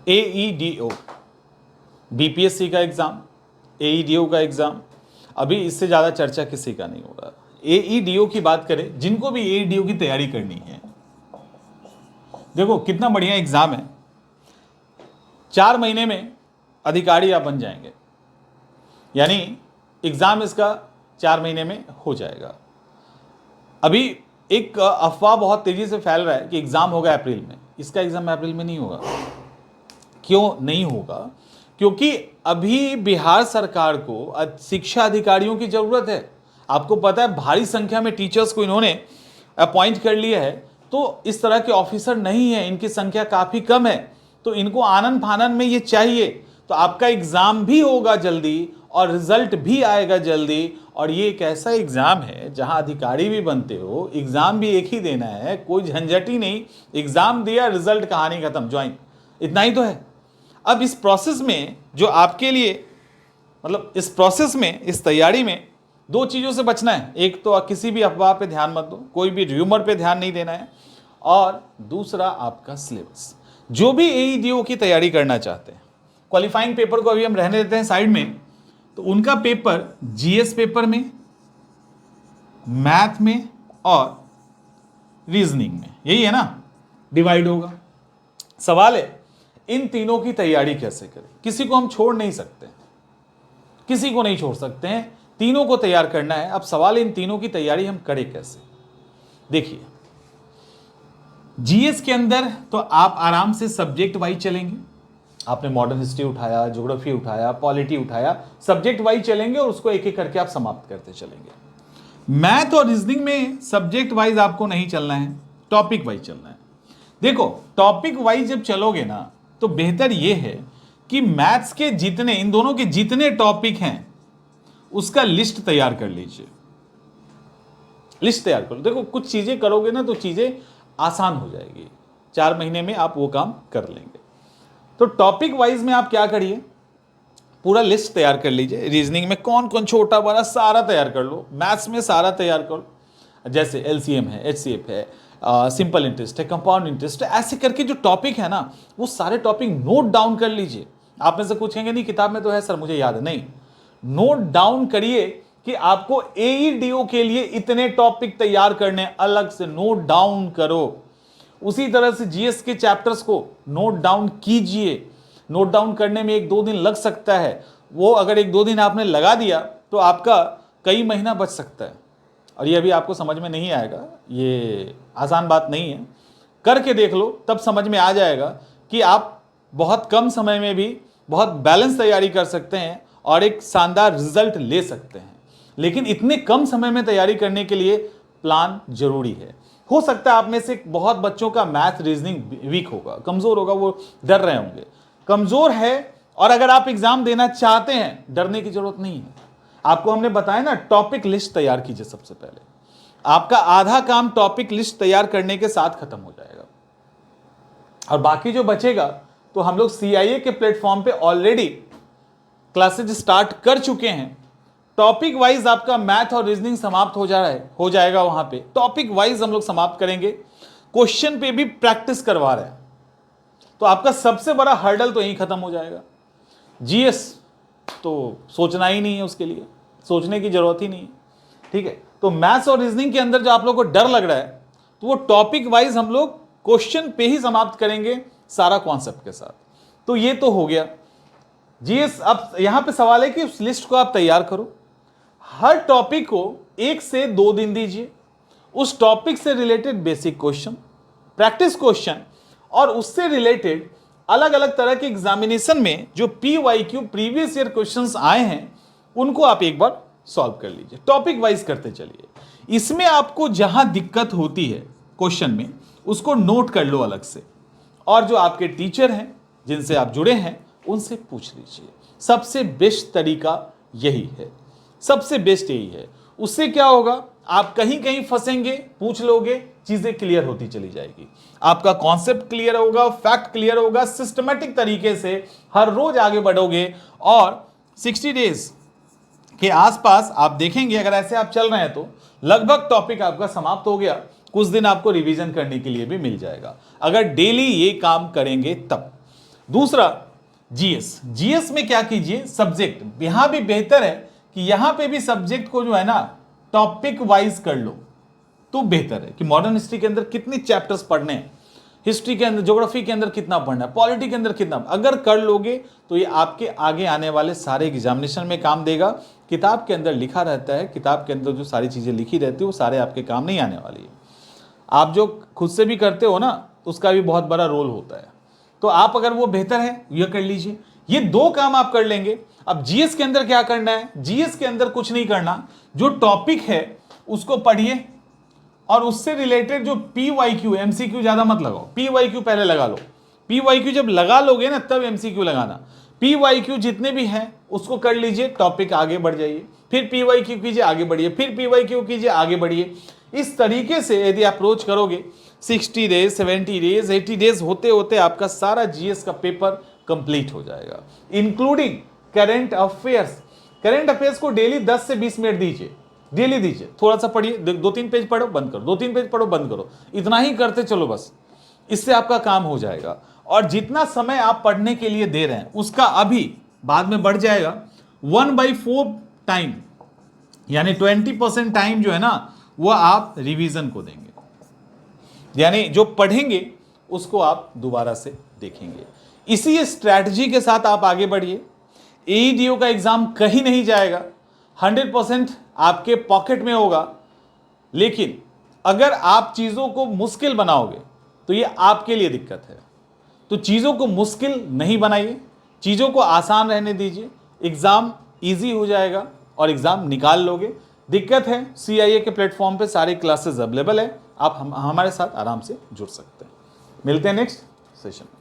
AEDO, BPSC का exam, AEDO का exam, अभी इससे ज़्यादा चर्चा किसी का नहीं होगा। AEDO की बात करें, जिनको भी AEDO की तैयारी करनी है, देखो कितना बढ़िया एग्जाम है। 4 महीने में अधिकारी आप बन जाएंगे, यानी एग्जाम इसका 4 महीने में हो जाएगा। अभी एक अफवाह बहुत तेजी से फैल रहा है कि एग्जाम होगा अप्रैल में। इसका एग्जाम अप्रैल में नहीं होगा। क्यों नहीं होगा? क्योंकि अभी बिहार सरकार को शिक्षा अधिकारियों की जरूरत है। आपको पता है भारी संख्या में टीचर्स को इन्होंने अपॉइंट कर लिया है, तो इस तरह के ऑफिसर नहीं है, इनकी संख्या काफी कम है, तो इनको आनन फानन में ये चाहिए। तो आपका एग्जाम भी होगा जल्दी और रिजल्ट भी आएगा जल्दी। और ये एक ऐसा एग्जाम है जहां अधिकारी भी बनते हो, एग्जाम भी एक ही देना है, कोई झंझट ही नहीं। एग्जाम दिया, रिजल्ट, कहानी खत्म, ज्वाइन, इतना ही तो है। अब इस प्रोसेस में जो आपके लिए, मतलब इस प्रोसेस में, इस तैयारी में 2 चीज़ों से बचना है। एक तो किसी भी अफवाह पे ध्यान मत दो, कोई भी र्यूमर पे ध्यान नहीं देना है, और दूसरा आपका सिलेबस। जो भी AEDO की तैयारी करना चाहते हैं, क्वालिफाइंग पेपर को अभी हम रहने देते हैं साइड में, तो उनका पेपर GS पेपर में, मैथ में और रीजनिंग में, यही है ना, डिवाइड होगा। सवाल है इन तीनों की तैयारी कैसे करें। किसी को हम छोड़ नहीं सकते, किसी को नहीं छोड़ सकते हैं, तीनों को तैयार करना है। अब सवाल है इन तीनों की तैयारी हम करें कैसे। देखिए, GS के अंदर तो आप आराम से सब्जेक्ट वाइज चलेंगे। आपने मॉडर्न हिस्ट्री उठाया, ज्योग्राफी उठाया, पॉलिटी उठाया, सब्जेक्ट वाइज चलेंगे और उसको एक एक करके आप समाप्त करते चलेंगे। मैथ और रीजनिंग में सब्जेक्ट वाइज आपको नहीं चलना है, टॉपिक वाइज चलना है। देखो, टॉपिक वाइज जब चलोगे ना, तो बेहतर यह है कि मैथ्स के जितने, इन दोनों के जितने टॉपिक हैं उसका लिस्ट तैयार कर लीजिए। लिस्ट तैयार करो। देखो, कुछ चीजें करोगे ना तो चीजें आसान हो जाएगी। 4 महीने में आप वो काम कर लेंगे। तो टॉपिक वाइज में आप क्या करिए, पूरा लिस्ट तैयार कर लीजिए। रीजनिंग में कौन कौन छोटा बड़ा सारा तैयार कर लो, मैथ्स में सारा तैयार कर लो, जैसे LCM है, HCF है, सिंपल इंटरेस्ट है, कंपाउंड इंटरेस्ट है, ऐसे करके जो टॉपिक है ना, वो सारे टॉपिक नोट डाउन कर लीजिए। आप में से पूछेंगे नहीं किताब में तो है सर, मुझे याद है, नहीं, नोट डाउन करिए कि आपको AEDO के लिए इतने टॉपिक तैयार करने, अलग से नोट डाउन करो। उसी तरह से GS के चैप्टर्स को नोट डाउन कीजिए। नोट डाउन करने में 1-2 दिन लग सकता है, वो अगर 1-2 दिन आपने लगा दिया तो आपका कई महीना बच सकता है। और ये अभी आपको समझ में नहीं आएगा, ये आसान बात नहीं है, करके देख लो, तब समझ में आ जाएगा कि आप बहुत कम समय में भी बहुत बैलेंस तैयारी कर सकते हैं और एक शानदार रिजल्ट ले सकते हैं। लेकिन इतने कम समय में तैयारी करने के लिए प्लान जरूरी है। हो सकता है आप में से बहुत बच्चों का मैथ रीजनिंग वीक होगा, कमजोर होगा, वो डर रहे होंगे। कमजोर है और अगर आप एग्जाम देना चाहते हैं, डरने की जरूरत नहीं है। आपको हमने बताया ना, टॉपिक लिस्ट तैयार कीजिए। सबसे पहले आपका आधा काम टॉपिक लिस्ट तैयार करने के साथ खत्म हो जाएगा, और बाकी जो बचेगा तो हम लोग CIA के प्लेटफॉर्म पे ऑलरेडी क्लासेज स्टार्ट कर चुके हैं। टॉपिक वाइज आपका मैथ और रीजनिंग समाप्त हो जाएगा वहां पे। टॉपिक वाइज हम लोग समाप्त करेंगे, क्वेश्चन पे भी प्रैक्टिस करवा रहे हैं, तो आपका सबसे बड़ा हर्डल तो यहीं खत्म हो जाएगा। GS तो सोचना ही नहीं है, उसके लिए सोचने की जरूरत ही नहीं है, ठीक है। तो मैथ्स और रीजनिंग के अंदर जो आप लोगों को डर लग रहा है, तो वो टॉपिक वाइज हम लोग क्वेश्चन पे ही समाप्त करेंगे, सारा कॉन्सेप्ट के साथ। तो ये तो हो गया GS। अब यहां पे सवाल है कि उस लिस्ट को आप तैयार करो। हर टॉपिक को 1 से 2 दिन दीजिए। उस टॉपिक से related basic question, practice question और उससे रिलेटेड अलग अलग तरह के एग्जामिनेशन में जो PYQ प्रीवियस ईयर क्वेश्चंस आए हैं, उनको आप एक बार सॉल्व कर लीजिए। टॉपिक वाइज करते चलिए। इसमें आपको जहां दिक्कत होती है क्वेश्चन में, उसको नोट कर लो अलग से, और जो आपके टीचर हैं जिनसे आप जुड़े हैं उनसे पूछ लीजिए। सबसे बेस्ट तरीका यही है, सबसे बेस्ट यही है। उससे क्या होगा, आप कहीं कहीं फंसेंगे, पूछ लोगे, चीजें क्लियर होती चली जाएगी। आपका कॉन्सेप्ट क्लियर होगा, फैक्ट क्लियर होगा, सिस्टमैटिक तरीके से हर रोज आगे बढ़ोगे, और 60 डेज के आसपास आप देखेंगे, अगर ऐसे आप चल रहे हैं तो लगभग टॉपिक आपका समाप्त हो गया। कुछ दिन आपको रिवीजन करने के लिए भी मिल जाएगा, अगर डेली ये काम करेंगे तब। दूसरा जीएस, जीएस में क्या कीजिए, सब्जेक्ट, यहां भी बेहतर है कि यहां पे भी सब्जेक्ट को जो है ना टॉपिक वाइज कर लो तो बेहतर है कि मॉडर्न हिस्ट्री के अंदर कितने चैप्टर्स पढ़ने हैं, हिस्ट्री के अंदर, ज्योग्राफी के अंदर कितना पढ़ना है, पॉलिटी के अंदर कितना, अगर कर लोगे तो ये आपके आगे आने वाले सारे एग्जामिनेशन में काम देगा। किताब के अंदर लिखा रहता है, किताब के अंदर जो सारी चीजें लिखी रहती है वो सारे आपके काम नहीं आने वाली है। आप जो खुद से भी करते हो ना उसका भी बहुत बड़ा रोल होता है, तो आप अगर वो बेहतर है ये कर लीजिए, ये दो काम आप कर लेंगे। अब जीएस के अंदर क्या करना है, जीएस के अंदर कुछ नहीं करना, जो टॉपिक है उसको पढ़िए और उससे रिलेटेड जो पीवाईक्यू, एमसीक्यू ज्यादा मत लगाओ, पीवाईक्यू पहले लगा लो। पीवाईक्यू जब लगा लोगे ना तब एमसीक्यू लगाना। पीवाईक्यू जितने भी हैं उसको कर लीजिए, टॉपिक आगे बढ़ जाइए, फिर पीवाईक्यू कीजिए आगे बढ़िए, फिर पीवाईक्यू कीजिए आगे बढ़िए। इस तरीके से यदि अप्रोच करोगे 60 डेज, 70 डेज, 80 डेज होते होते आपका सारा जीएस का पेपर कंप्लीट हो जाएगा, including current affairs. Current affairs को डेली 10 से 20 मिनट दीजिए, डेली दीजिए, थोड़ा सा पढ़िए, 2-3 पेज पढ़ो बंद करो, 2-3 पेज पढ़ो बंद करो, इतना ही करते चलो बस, इससे आपका काम हो जाएगा। और जितना समय आप पढ़ने के लिए दे रहे हैं उसका अभी बाद में बढ़ जाएगा 1/4 टाइम, यानी 20% टाइम जो है ना वो आप रिवीजन को देंगे, यानी जो पढ़ेंगे उसको आप दोबारा से देखेंगे। इसी स्ट्रैटेजी के साथ आप आगे बढ़िए। एईडीओ का एग्जाम कहीं नहीं जाएगा, 100% आपके पॉकेट में होगा, लेकिन अगर आप चीजों को मुश्किल बनाओगे तो ये आपके लिए दिक्कत है। तो चीजों को मुश्किल नहीं बनाइए, चीजों को आसान रहने दीजिए, एग्जाम इजी हो जाएगा और एग्जाम निकाल लोगे। दिक्कत है सीआईए के प्लेटफॉर्म पे सारी क्लासेस अवेलेबल है, आप हमारे साथ आराम से जुड़ सकते हैं। मिलते हैं नेक्स्ट सेशन में।